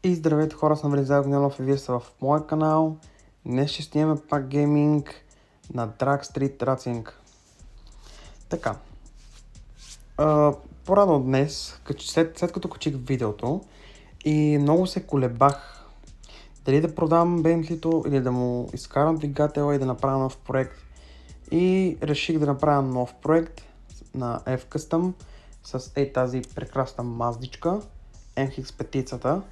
И здравейте хора, съм Велизар Гнилов и вие сте в моя канал. Днес ще снимаме пак гейминг на Drag Street Racing. Така, по-рано днес, след като качих видеото и много се колебах дали да продам Бентлито или да му изкарам двигателя и да направя нов проект. И реших да направя нов проект на F-Custom с тази прекрасна маздичка, MX-5-цата.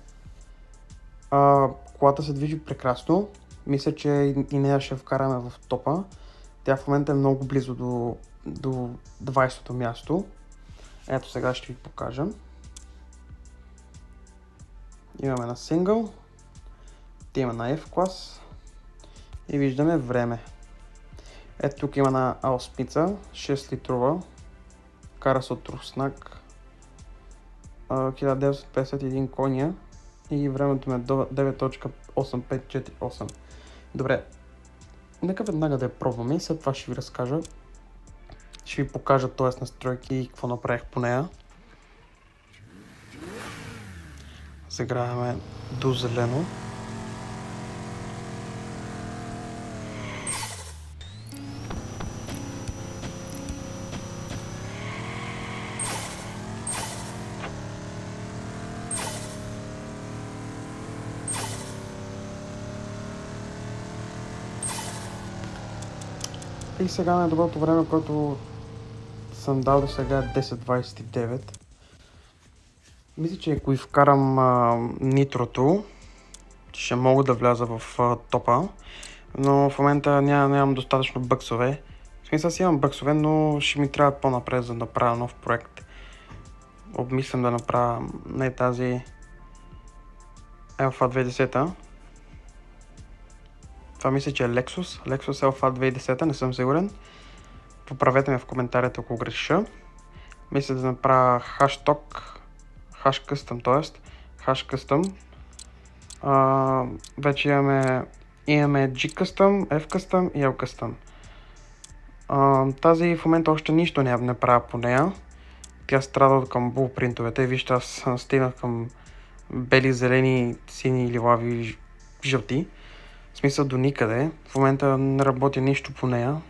Колата се движи прекрасно. Мисля, че и нея ще вкараме в топа. Тя в момента е много близо до 20-то място. Ето сега ще ви покажа. Имаме на сингъл, има на F-клас и виждаме време. Ето тук има на Ауспица, 6 литрова, кара се от Руснак, 1951 коня и времето ми е 9.8548. Добре, нека веднага да я пробваме и след това ще ви разкажа. Ще ви покажа т.е. настройки и какво направих по нея. Загравяме до зелено. И сега на доброто време, което съм дал до сега е 10.29. Мисля, че ако и вкарам нитрото, ще мога да вляза в топа, но в момента нямам достатъчно бъксове. В смисъл си имам бъксове, но ще ми трябва по-напред за да направя нов проект. Обмислям да направя тази Alpha 2010. Това мисля, че е Lexus Alpha 2010, не съм сигурен. Поправете ме в коментарите, ако греша. Мисля да направя хашток, H-Custom, т.е. H-Custom. Вече имаме G-Custom, F-Custom и L-Custom. Тази в момента още нищо не направя по нея. Тя страда от към булпринтовете. Вижте, аз стигнах към бели, зелени, сини, лилави, жълти. В смисъл до никъде. В момента не работя нищо по нея.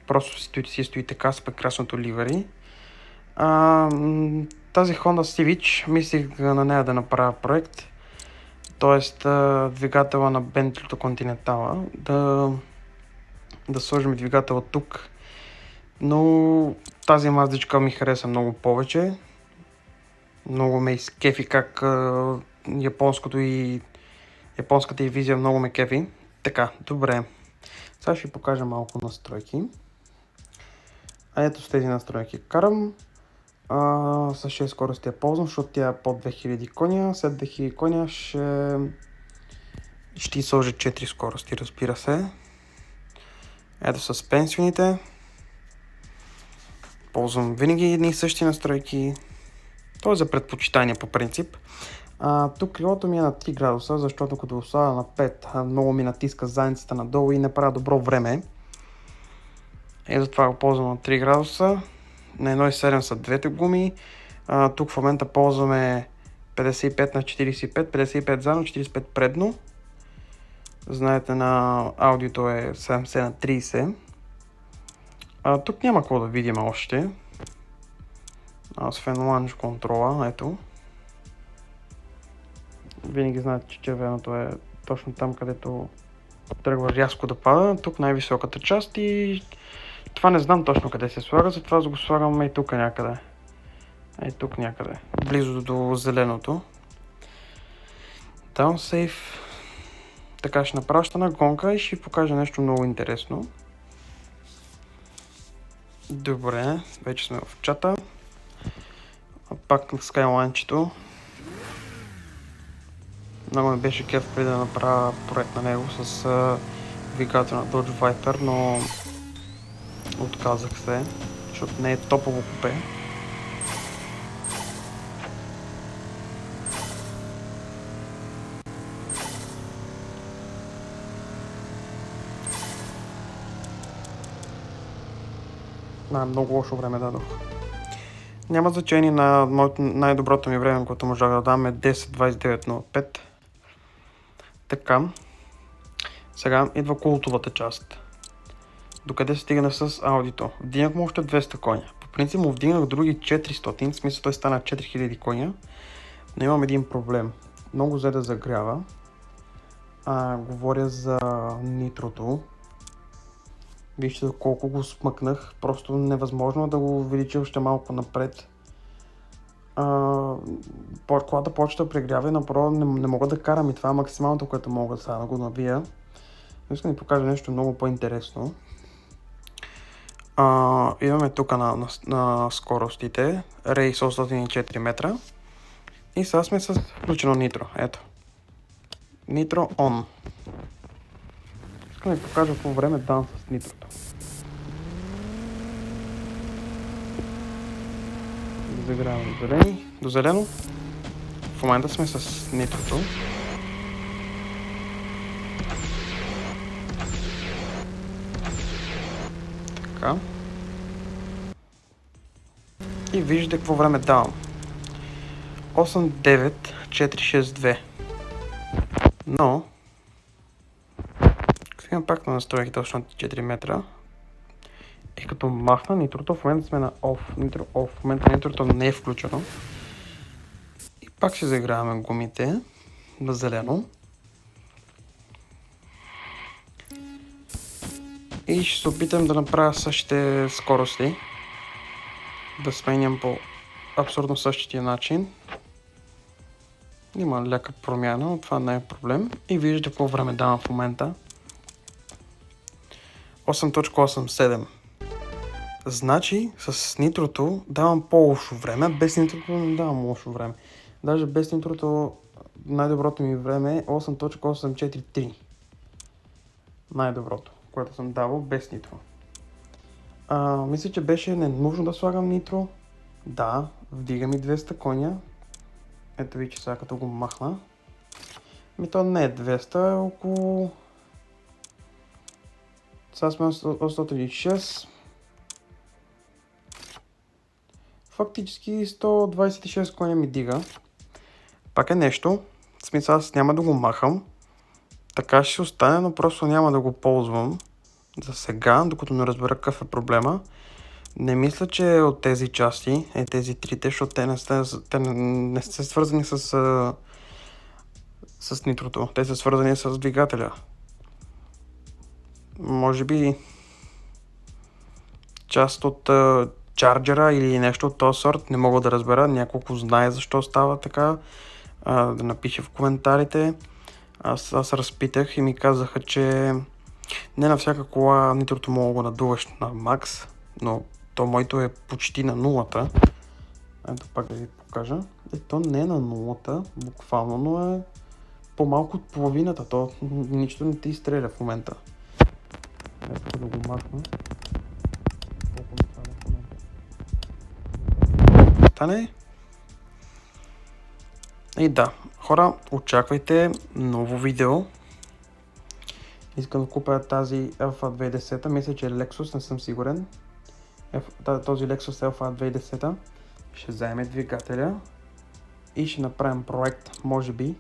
Просто си стои така с прекрасното ливери. Тази Honda Civic, мислих на нея да направя проект. Тоест двигателя на Bentley Continental. Да сложим двигателя тук. Но тази маздичка ми хареса много повече. Много ме изкефи как японската и визия много ме кефи. Така, добре. Сега ще ви покажа малко настройки. Ето с тези настройки карам. С 6 скорости я ползвам, защото тя е под 2000 коня. След 2000 коня ще сложа 4 скорости, разбира се. Ето суспенсионите. Ползвам винаги едни и същи настройки. То е за предпочитание по принцип. Тук крилото ми е на 3 градуса, защото като оставя на 5, много ми натиска задницата надолу и не правя добро време. И затова го ползвам на 3 градуса. На 1.7 са двете гуми. Тук в момента ползваме 55 на 45, 55 задно, 45 предно. Знаете, на аудиото е 70 на 30. Тук няма какво да видим още. Освен ланч контрола, ето. Винаги знаете, че червеното е точно там, където тръгва рязко да пада. Тук най-високата част и това не знам точно къде се слага, затова го слагам и тук някъде. Ей тук някъде, близо до зеленото. Down safe. Така ще направя на гонка и ще ви покажа нещо много интересно. Добре, вече сме в чата. Пак на Skyline-чето. Много ме беше кеф преди да направя проект на него с двигател на Dodge Viper, но отказах се, защото не е топово купе. Много лошо време дадох. Няма значение на най-доброто ми време, което можах да дам е 10:29:05. Така. Сега идва култовата част. Докъде се стигна с аудито? Вдигнах му още 200 коня. По принцип му вдигнах други 400, в смисъл той стана 4000 коня. Но имам един проблем. Много взе да загрява. Говоря за нитрото. Вижте колко го смъкнах. Просто невъзможно да го увелича още малко напред. Колата почва да прегрява и направо не мога да карам и това е максималното, което мога сега да го навия. Искам да ви покажа нещо много по-интересно. Имаме тук на скоростите рейс 804 метра и сега сме с включено нитро. Ето. Нитро on. Искам да ви покажа по време дан с нитрото. Загряваме до зелено. В момента сме с нитрото. Така. И виждате какво време давам. 89462. Но сега пак на настройки точно 4 метра. И като махна нитрото, в момента сме на off. Нитро off. В момента нитрото не е включено. И пак ще загряваме гумите на зелено. И ще се опитам да направя същите скорости. Да сменям по абсолютно същия начин. Има ляка промяна, но това не е проблем. И виждате какво време давам в момента. 8.87. Значи с нитрото давам по-лошо време, без нитрото не давам лошо време. Даже без нитрото най-доброто ми време е 8.843. Най-доброто, което съм давал без нитро. Мисля, че беше ненужно да слагам нитро. Да, вдига ми 200 коня. Ето ви, че сега като го махна. То не е 200, е около... Сега сме 806. Фактически 126 коня ми дига. Пак е нещо. В смисъл аз няма да го махам. Така ще остане, но просто няма да го ползвам за сега, докато не разбера какъв е проблема. Не мисля, че от тези части, тези трите, защото те не са свързани с нитрото. Те са свързани с двигателя. Може би част от чарджера или нещо от този сорт, не мога да разбера. Няколко знае защо става така. Да напише в коментарите. Аз разпитах и ми казаха, че не на всяка кола нитрото мога да го надуваш на макс, но то моето е почти на нулата. Ето пак да ви покажа. То не е на нулата, буквално, но е по-малко от половината. То нищо не ти изстреля в момента. Ето да го махна. Стане. И да, хора, очаквайте ново видео. Искам да купя тази Alpha 2010. Мисля, че е Lexus, не съм сигурен. Този Lexus Alpha 2010. Ще вземе двигателя и ще направим проект, може би,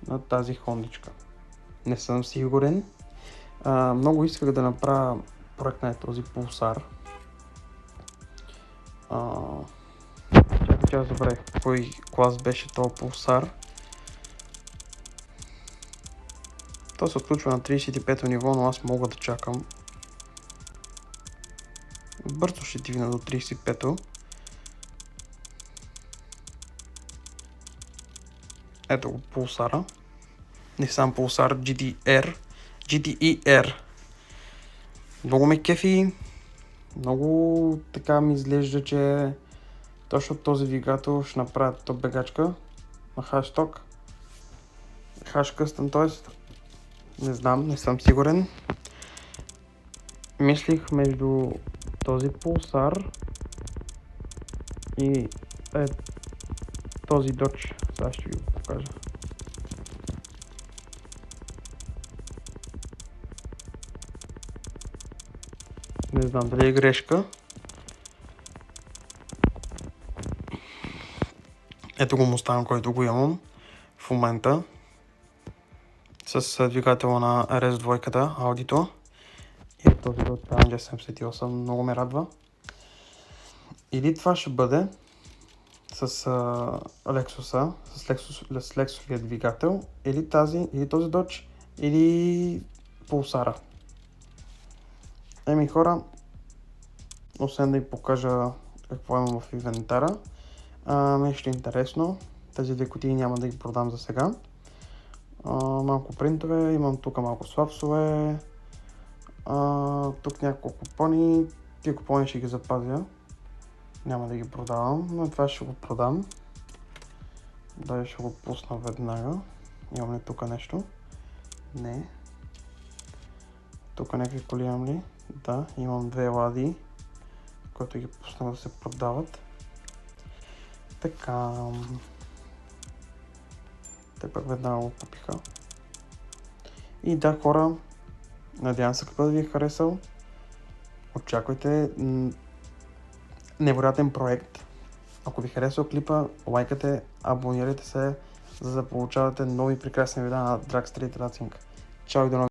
на тази хондичка. Не съм сигурен. Много исках да направя проект на този пулсар. Чакай, аз забравих кой клас беше този пулсар. То се отключва на 35-то ниво, но аз мога да чакам. Бързо ще дигна до 35-то. Ето го пулсара. Не сам пулсар, GTE-R. Много ме кефи. Много така ми изглежда, че точно този двигател ще направят топ бегачка на хашток. Хашкъстън, т.е. не знам, не съм сигурен. Мислих между този пулсар и този Dodge. Сега ще ви го покажа. Не знам дали е грешка. Ето го Мустанг, който го имам в момента. С двигателя на RS2, аудито. И този от Challenger 78 много ме радва. Или това ще бъде с Lexus, с Lexus двигател, или този Dodge, или Pulsar. Еми хора, освен да ви покажа какво имам в инвентара, ми ще е интересно. Тези две кутии няма да ги продам за сега. Малко принтове, имам тук малко слапсове, тук няколко купони. Тия купони ще ги запазя, няма да ги продавам, но това ще го продам. Дай ще го пусна веднага. Имам ли тук нещо? Не. Тук някакви коли имам ли? Да, имам две лади, които ги пусна да се продават. Така. Те пък веднага го купиха. И да, хора, надявам се като да ви е харесал. Очаквайте невероятен проект. Ако ви харесва клипа, лайкате, абонирайте се, за да получавате нови прекрасни видеа на Drag Street Racing. Чао и до нови!